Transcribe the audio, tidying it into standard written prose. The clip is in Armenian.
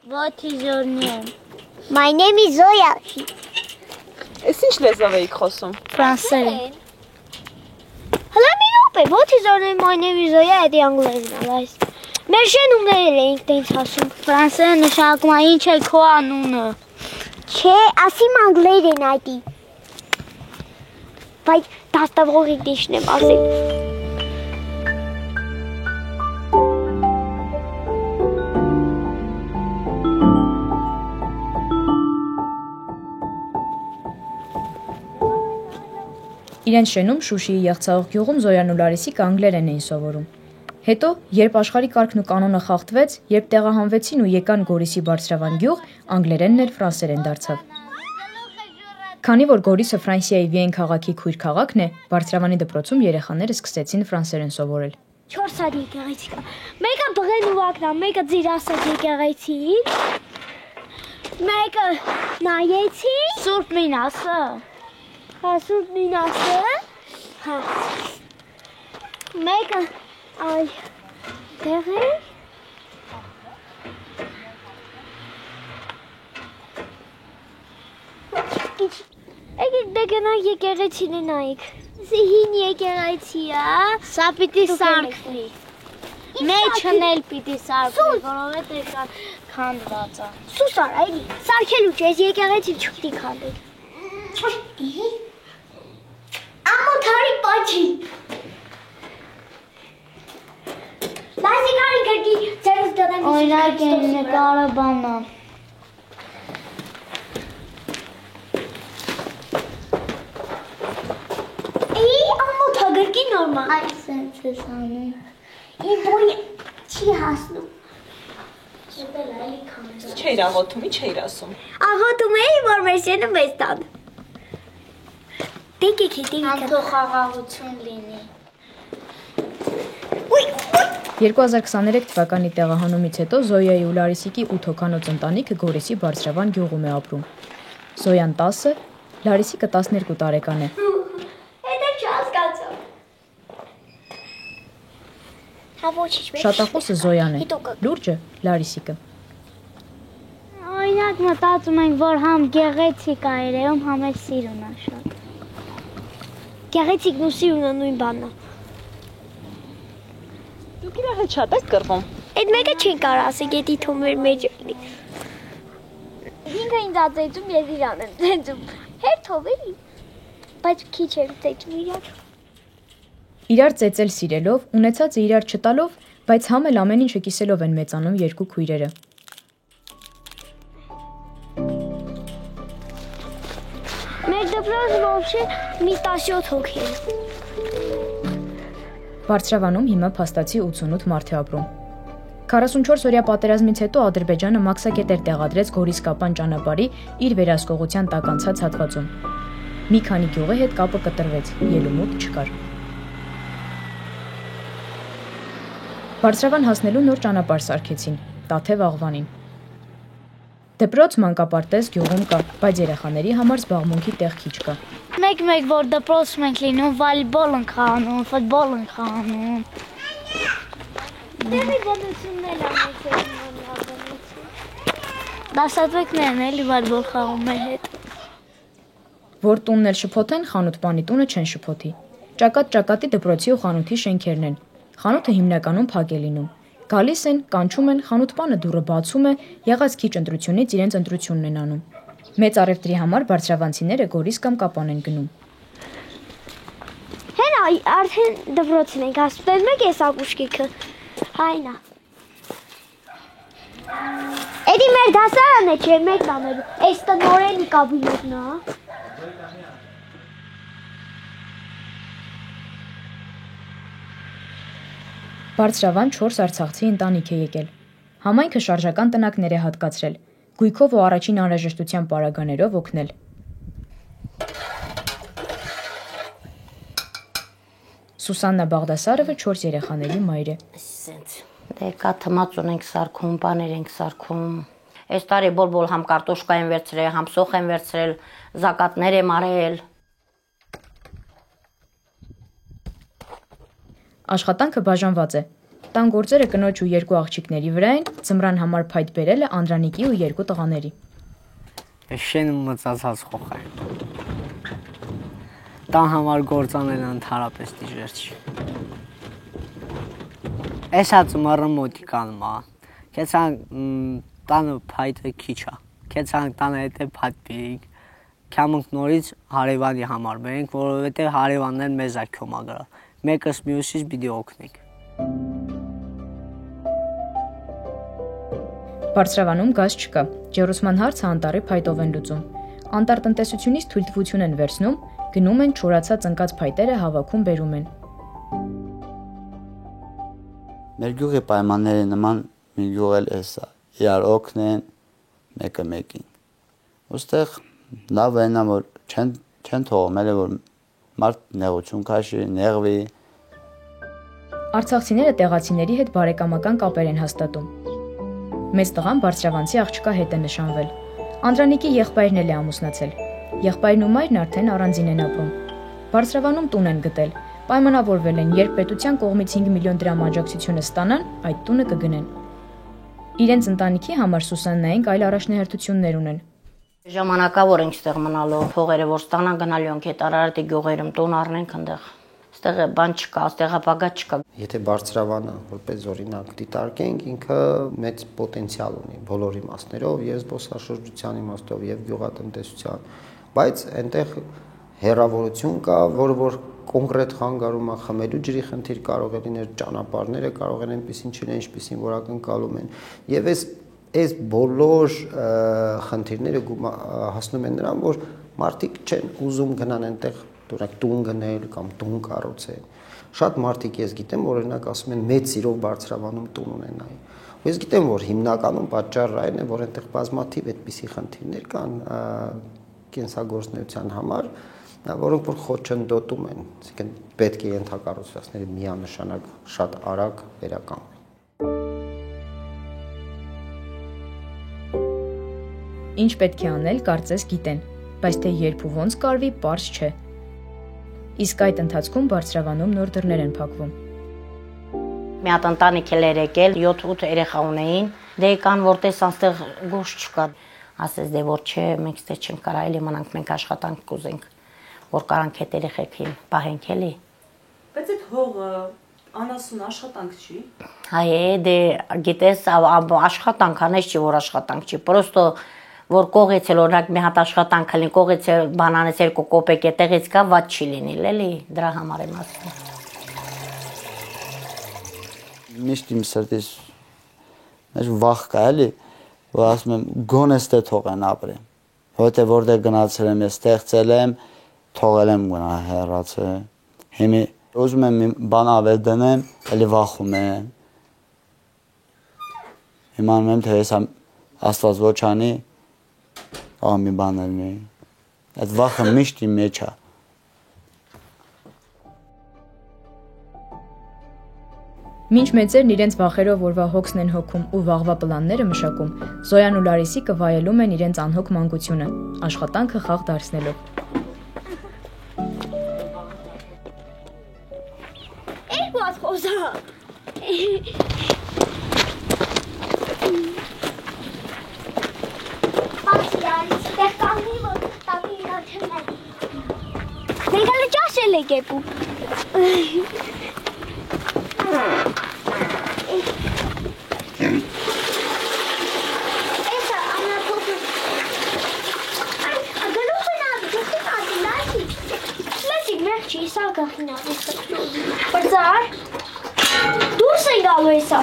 What is your name? My name is Zoya. Էս ինչ լեզվով էիք խոսում։ Ֆրանսերեն։ Հələ մի րոպե, what is your name? My name is Zoya, էդի անգլերեն ալայս։ Մեր շենումներ էինք տենց ասում։ Ֆրանսերեն նշանակում է ինչ է քո անունը։ Չէ, ասիմ անգլերեն այդի։ Բայց դաստավորի դիշն եմ ասել։ Իրենց շենում Շուշիի Եղցահող գյուղում Զոյան ու Լարիսիկ անգլերեն էին սովորում։ Հետո, երբ աշխարհի կարգն ու կանոնը խախտվեց, երբ տեղահանվեցին ու եկան Գորիսի Բարձրավան գյուղ, անգլերենն էլ ֆրանսերեն դարձավ։ Քանի որ Գորիսը Ֆրանսիայի Վիեն քաղաքի քույր քաղաքն է, Բարձրավանի դպրոցում երեխաները սկսեցին ֆրանսերեն սովորել։ 4 հատ եկեղեցի կա։ Մեկը բղենուակն է, մեկը ձիրասած եկեղեցի։ Մեկը նայեցի։ Սուրբ Մինասը։ Հա, Սուրբ Նինասը։ Հա։ Մեկը այ դեղ է։ Եկեք դեգնա եկեղեցին է նայեք։ Հին եկեղեցի է։ Սա պիտի սարքվի։ Մեջն էլ պիտի սարքվի, որովհետև դա քանդված է։ Սուս արա, էլի, սարքելու չէ, ես եկեղեցի չպիտի քանդել։ Ամոթարի պաչի։ Լասիկարի գրկի ձերուս դադեմ։ Օրինակ են նկարաբանա։ Ամոթա գրկի նորմալ։ Այս սենց ես անում։ Իմ բոյը չի հասնում։ Չէիր աղոթում, ինչ էիր ասում։ Աղոթում էի, որ մեր շենը մեզ տան։ Դեկեք հետի Անթող խաղաղություն լինի։ 2023 թվականի տեղահանումից հետո Զոյայի ու Լարիսիկի 8 հոգանոց ընտանիքը Գորիսի Բարձրավան գյուղում է ապրում։ Զոյան 10, Լարիսիկը 12 տարեկան է։ Հետո չհասկացա։ Հա ոչինչ մեջ։ Շատախոսը Զոյան է, Հետո լուրջը Լարիսիկը։ Օրինակ մտածում ենք, որ համ գեղեցիկ է երևում, համ էլ սիրուն է շատ։ Գեղեցիկն ու սիրունը նույն բանն է։ Դուք իրար հետ շատ եք կռվում։ Այդ մեկը չեն կարող ասել, գետի թոմեր մեջ լինի։ Ինքը ինձ ածեցում, ես իրան եմ ծեծում։ Հերթով էլի։ Բայց քիչ եմ ծեծում իրար։ Իրար ծեծել սիրելով, ունեցածը իրար չտալով, բայց համ էլ ամեն ինչը կիսելով են մեծանում երկու քույրերը։ Մեր դպրոցը вообще մի 17 հոգի է։ Բարձրավանում հիմա փաստացի 88 մարդ է ապրում։ 44 օրյա պատերազմից հետո Ադրբեջանը մաքսակետեր տեղադրեց Գորիս-Կապան ճանապարհի իր վերահսկողության տակ անցած հատվածում։ Մի քանի գյուղի հետ կապը կտրվեց, ելումուտ չկար։ Բարձրավան հասնելու նոր ճանապարհ սարքեցին, Տաթև Աղվանին։ Դպրոց մանկապարտեզ գյուղում կա, բայց երեխաների համար զբաղմունքի տեղ քիչ կա։ Մեկ որ դպրոցում ենք լինում, վոլեյբոլ ենք խաղանում, ֆուտբոլ ենք խաղանում։ Դեպի բնությունն էլ անեցել։ Դասատուեկներն էլի վոլեյբոլ խաղում մեր հետ։ Որ տունն էլ շփոթեն, խանութ-պանի տունը չեն շփոթի։ Ճակատ-ճակատի դպրոցի ու խանութի շենքերն են։ Խանութը հիմնականում փակ է լինում։ Գալիս են, կանչում են, խանութ-պանը դուռը բացում է, եղած քիչ ընտրությունից իրենց ընտրությունն են անում։ Մեծ առևտրի համար բարձրավանցիները Գորիս կամ Կապան են գնում։ Հենա, արդեն դպրոցին ենք ասում, մեկ է սակուշկիքը։ Հայնա։ Էդի մեր դասարանը չէ, մեկն անելու։ Այս տնորենի կաբինետն է։ Բարձրավան 4 արցախցի ընտանիք է եկել։ Համայնքը շարժական տնակներ է հատկացրել, գույքով ու առաջին անհրաժեշտության պարագաներով օգնել։ Սուսաննա Բաղդասարովը 4 երեխաների մայր է։ Դե կա թմածուն ենք սարքում, բաներ ենք սարքում։ Այս տարի բոլ համ կարտոշկա են վերցրել, համ սոխ են վերցրել, զակատներ եմ արել։ Աշխատանքը բաժանված է։ Տան գործերը կնոջ ու երկու աղջիկների վրա են, ձմռան համար փայտ բերել է Անդրանիկի ու երկու տղաների։ Շեն մծացած խոխ է։ Տան համար գործանել ընդհանրապես դժվար չի։ Էսա ձմռը մոտիկանում է։ Քեցան տանը փայտը քիչ է։ Քեցան տանը հետ է փայտ բերիկ։ Քամենք նորից հարևանի համար բերենք, որովհետև հարևաններ մեզ է քոմագրա։ Մեկս մյուսից պիտի օգնենք։ Բարձրավանում գազ չկա։ Ջեռուսման հարցը անտառի փայտով են լուծում։ Անտառտնտեսությունից թույլտվություն են վերցնում, գնում են չորացած ընկած փայտերը հավաքում բերում են։ Մեր գյուղի պայմանների նման մի գյուղ էլ էսա, իրար օգնեն մեկը մեկին։ Ոստեղ լավ է նա որ չեն թողում, էլ որ մարդ նեղություն քաշի, նեղվի։ Արցախցիները տեղացիների հետ բարեկամական կապեր են հաստատում։ Մեծ տղան բարձրավանցի աղջկա հետ է նշանվել։ Անդրանիկի եղբայրն էլ է ամուսնացել։ Եղբայրն ու մայրն արդեն առանձին են ապրում։ Բարձրավանում տուն են գտել։ Պայմանավորվել են, երբ պետության կողմից 5 միլիոն դրամ աջակցությունը ստանան, այդ տունը կգնեն։ Իրենց ընտանիքի համար Սուսաննային այլ առաջնահերթություններ ունեն։ Ժամանակավոր ենք ստեղ մնալու, փողերը որ ստանան գնալու ենք այդ Արարատի գյուղերում տուն առնենք այնտեղ։ Ստեղ բան չկա, ստեղ ապագա չկա։ Եթե Բարձրավանը որպես օրինակ դիտարկենք, ինքը մեծ պոտենցիալ ունի բոլոր իմաստներով, եւ զբոսաշրջության իմաստով, եւ գյուղատնտեսության, բայց այնտեղ հերավորություն կա, որ կոնկրետ խանգարում է խմելու ջրի խնդիր կարող է լինել, ճանապարհները կարող են այնպեսին չլինեն, ինչպեսին որ ակնկալում են։ Եվ այս բոլոր խնդիրները հասնում են նրան, որ մարդիկ չեն ուզում գնան այնտեղ տուն գնել կամ տուն կառուցել։ Շատ մարդիկ ես գիտեմ, որ օրինակ ասում են մեծ սիրով Բարձրավանում տուն ունենայի։ Ու ես գիտեմ, որ հիմնականում պատճառը այն է, որ այնտեղ բազմաթիվ այդպիսի խնդիրներ կան կենսագործնության համար, որոնք որ խոչընդոտում են, այսինքն պետք է ենթակառուցվածքները միանշանակ շատ արագ վերականգնեն։ Ինչ պետք է անել, կարծես գիտեն, բայց թե երբ ու ոնց կարվի, պարզ չէ։ Իսկ այդ ընթացքում Բարձրավանում նոր դռներ են փակվում։ Մի հատ ընտանիք էլ էր եկել, 7-8 երեխա ունեին, դե եկան որ տեսան ստեղ գոշ չկա, ասես դե որ չէ, մենք ստեղ չենք կարա էլի մնանք, մենք աշխատանք կուզենք, որ կարանք այդ երեխեքին պահենք էլի։ Բայց այդ հողը անասուն աշխատանք չի։ Հայ դե գիտես աշխատանք անես չի որ աշխատանք չի, պրոստո որ կողեցել օրինակ մի հատ աշխատանք լինի, կողեցել բանանես 2 կոպեկ է տեղից կա, ված չի լինի, էլի դրա համար եմ ասում։ Միշտ իմ սրտից մեջ վախ կա էլի, որ ասում եմ գոնե ստե թողեն ապրեմ, որտեղ որտեղ գնացել եմ, ես ստեղծել եմ, թողել եմ գնա հեռացել։ Հիմա ուզում եմ բան ավել դնեմ, էլի վախում եմ։ Իմանում եմ թե հեսա Աստված ոչ անի, մի բան լինի։ Այդ վախը միշտ իմ մեջ է։ Մինչ մեծերն իրենց վախերով որվա հոգսն են հոգում ու վաղվա պլանները մշակում, Զոյան ու Լարիսիկը վայելում են իրենց անհոգ մանկությունը, աշխատանքը խաղ դարձնելով։ Ված խոսա։ Ստեղ կանգնի որ տակի իրար չնայ։ Մենք հələ ճաշել ենք եպու։ Էսա անապոտը։ Գլուխը նավի, գլուխը նավի, լացի։ Լացիկ մեղ չի, սա գախի նավի։ Բրձար, դուրս են գալու էսա։